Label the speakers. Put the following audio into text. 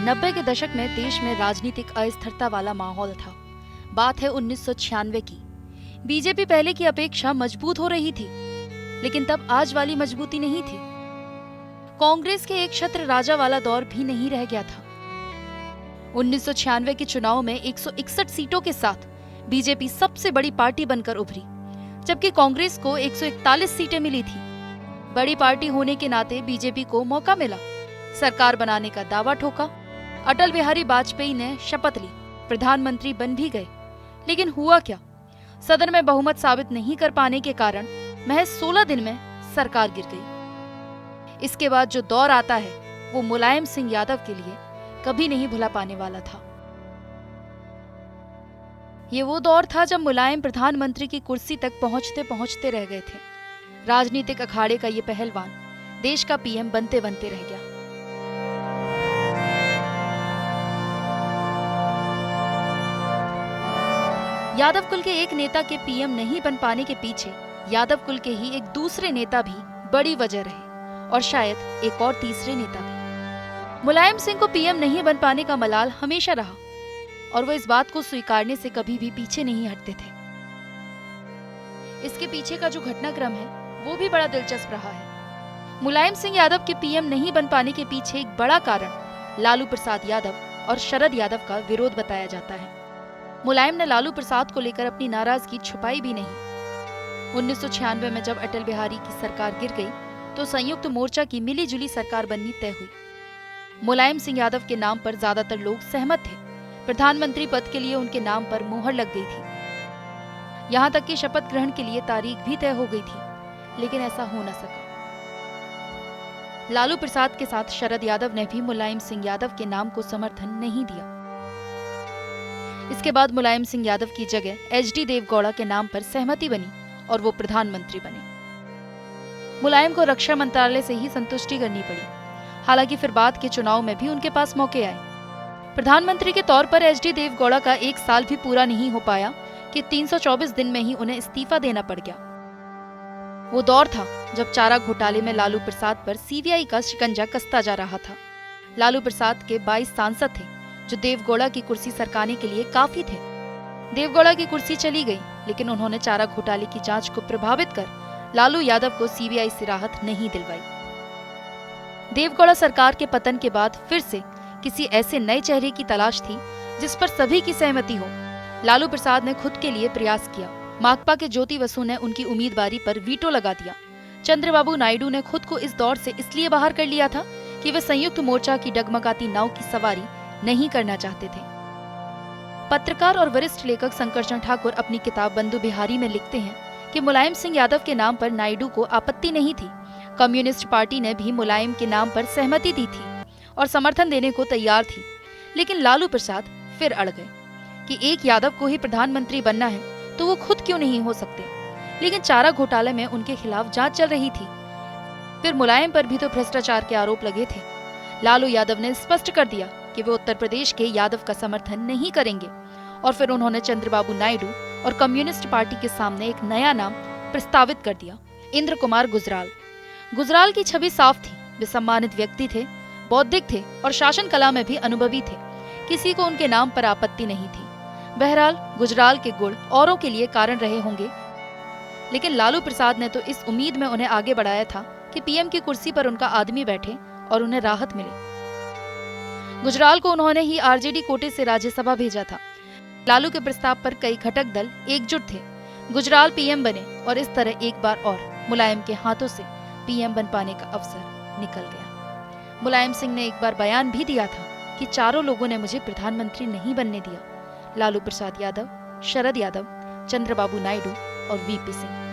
Speaker 1: 90 के दशक में देश में राजनीतिक अस्थिरता वाला माहौल था। बात है 1996 की। बीजेपी पहले की अपेक्षा मजबूत हो रही थी, लेकिन तब आज वाली मजबूती नहीं थी। कांग्रेस के एक छत्र राजा वाला दौर भी नहीं रह गया था। 1996 के चुनाव में 161 सीटों के साथ बीजेपी सबसे बड़ी पार्टी बनकर उभरी, जबकि कांग्रेस को 141 सीटें मिली थी। बड़ी पार्टी होने के नाते बीजेपी को मौका मिला, सरकार बनाने का दावा ठोका। अटल बिहारी वाजपेयी ने शपथ ली, प्रधानमंत्री बन भी गए, लेकिन हुआ क्या? सदन में बहुमत साबित नहीं कर पाने के कारण महज 16 दिन में सरकार गिर गई। इसके बाद जो दौर आता है वो मुलायम सिंह यादव के लिए कभी नहीं भुला पाने वाला था। ये वो दौर था जब मुलायम प्रधानमंत्री की कुर्सी तक पहुंचते पहुंचते रह गए थे। राजनीतिक अखाड़े का ये पहलवान देश का पीएम बनते बनते रह गया। यादव कुल के एक नेता के पीएम नहीं बन पाने के पीछे यादव कुल के ही एक दूसरे नेता भी बड़ी वजह रहे, और शायद एक और तीसरे नेता भी। मुलायम सिंह को पीएम नहीं बन पाने का मलाल हमेशा रहा, और वो इस बात को स्वीकारने से कभी भी पीछे नहीं हटते थे। इसके पीछे का जो घटनाक्रम है वो भी बड़ा दिलचस्प रहा है। मुलायम सिंह यादव के पीएम नहीं बन पाने के पीछे एक बड़ा कारण लालू प्रसाद यादव और शरद यादव का विरोध बताया जाता है। मुलायम ने लालू प्रसाद को लेकर अपनी नाराजगी छुपाई भी नहीं। 1996 में जब अटल बिहारी की सरकार गिर गई तो संयुक्त मोर्चा की मिली जुली सरकार बननी तय हुई। मुलायम सिंह यादव के नाम पर ज्यादातर लोग सहमत थे। प्रधानमंत्री पद के लिए उनके नाम पर मोहर लग गई थी। यहाँ तक कि शपथ ग्रहण के लिए तारीख भी तय हो गई थी, लेकिन ऐसा हो न सका। लालू प्रसाद के साथ शरद यादव ने भी मुलायम सिंह यादव के नाम को समर्थन नहीं दिया। इसके बाद मुलायम सिंह यादव की जगह एचडी देवगौड़ा के नाम पर सहमति बनी और वो प्रधानमंत्री बने। मुलायम को रक्षा मंत्रालय से ही संतुष्टि करनी पड़ी। हालांकि फिर बाद के चुनाव में भी उनके पास मौके आए। प्रधानमंत्री के तौर पर एचडी देवगौड़ा का 1 साल भी पूरा नहीं हो पाया कि 324 दिन में ही उन्हें इस्तीफा देना पड़ गया। वो दौर था जब चारा घोटाले में लालू प्रसाद पर सीबीआई का शिकंजा कसता जा रहा था। लालू प्रसाद के 22 सांसद थे जो देवगौड़ा की कुर्सी सरकाने के लिए काफी थे। देवगौड़ा की कुर्सी चली गई, लेकिन उन्होंने चारा घोटाले की जांच को प्रभावित कर लालू यादव को सीबीआई से राहत नहीं दिलवाई। देवगौड़ा सरकार के पतन के बाद फिर से किसी ऐसे नए चेहरे की तलाश थी जिस पर सभी की सहमति हो। लालू प्रसाद ने खुद के लिए प्रयास किया। माकपा के ज्योति बसु ने उनकी उम्मीदवारी पर वीटो लगा दिया। चंद्रबाबू नायडू ने खुद को इस दौर से इसलिए बाहर कर लिया था कि वे संयुक्त मोर्चा की डगमगाती नाव की सवारी नहीं करना चाहते थे। पत्रकार और वरिष्ठ लेखक शंकरचंद ठाकुर अपनी किताब बंधु बिहारी में लिखते हैं कि मुलायम सिंह यादव के नाम पर नायडू को आपत्ति नहीं थी। कम्युनिस्ट पार्टी ने भी मुलायम के नाम पर सहमति दी थी और समर्थन देने को तैयार थी, लेकिन लालू प्रसाद फिर अड़ गए कि एक यादव को ही प्रधानमंत्री बनना है तो वो खुद क्यों नहीं हो सकते। लेकिन चारा घोटाले में उनके खिलाफ जांच चल रही थी। फिर मुलायम पर भी तो भ्रष्टाचार के आरोप लगे थे। लालू यादव ने स्पष्ट कर दिया कि वे उत्तर प्रदेश के यादव का समर्थन नहीं करेंगे, और फिर उन्होंने चंद्रबाबू नायडू और कम्युनिस्ट पार्टी के सामने एक नया नाम प्रस्तावित कर दिया, इंद्र कुमार गुजराल। गुजराल की छवि साफ थी। वे सम्मानित व्यक्ति थे, बौद्धिक थे और शासन कला में भी अनुभवी थे। किसी को उनके नाम पर आपत्ति नहीं थी। बहरहाल गुजराल के गुण औरों के लिए कारण रहे होंगे, लेकिन लालू प्रसाद ने तो इस उम्मीद में उन्हें आगे बढ़ाया था कि पीएम की कुर्सी पर उनका आदमी बैठे और उन्हें राहत मिले। गुजराल को उन्होंने ही आरजेडी कोटे से राज्यसभा भेजा था। लालू के प्रस्ताव पर कई घटक दल एकजुट थे। गुजराल पीएम बने और इस तरह एक बार और मुलायम के हाथों से पीएम बन पाने का अवसर निकल गया। मुलायम सिंह ने एक बार बयान भी दिया था कि चारों लोगों ने मुझे प्रधानमंत्री नहीं बनने दिया, लालू प्रसाद यादव, शरद यादव, चंद्रबाबू नायडू और वीपी सिंह।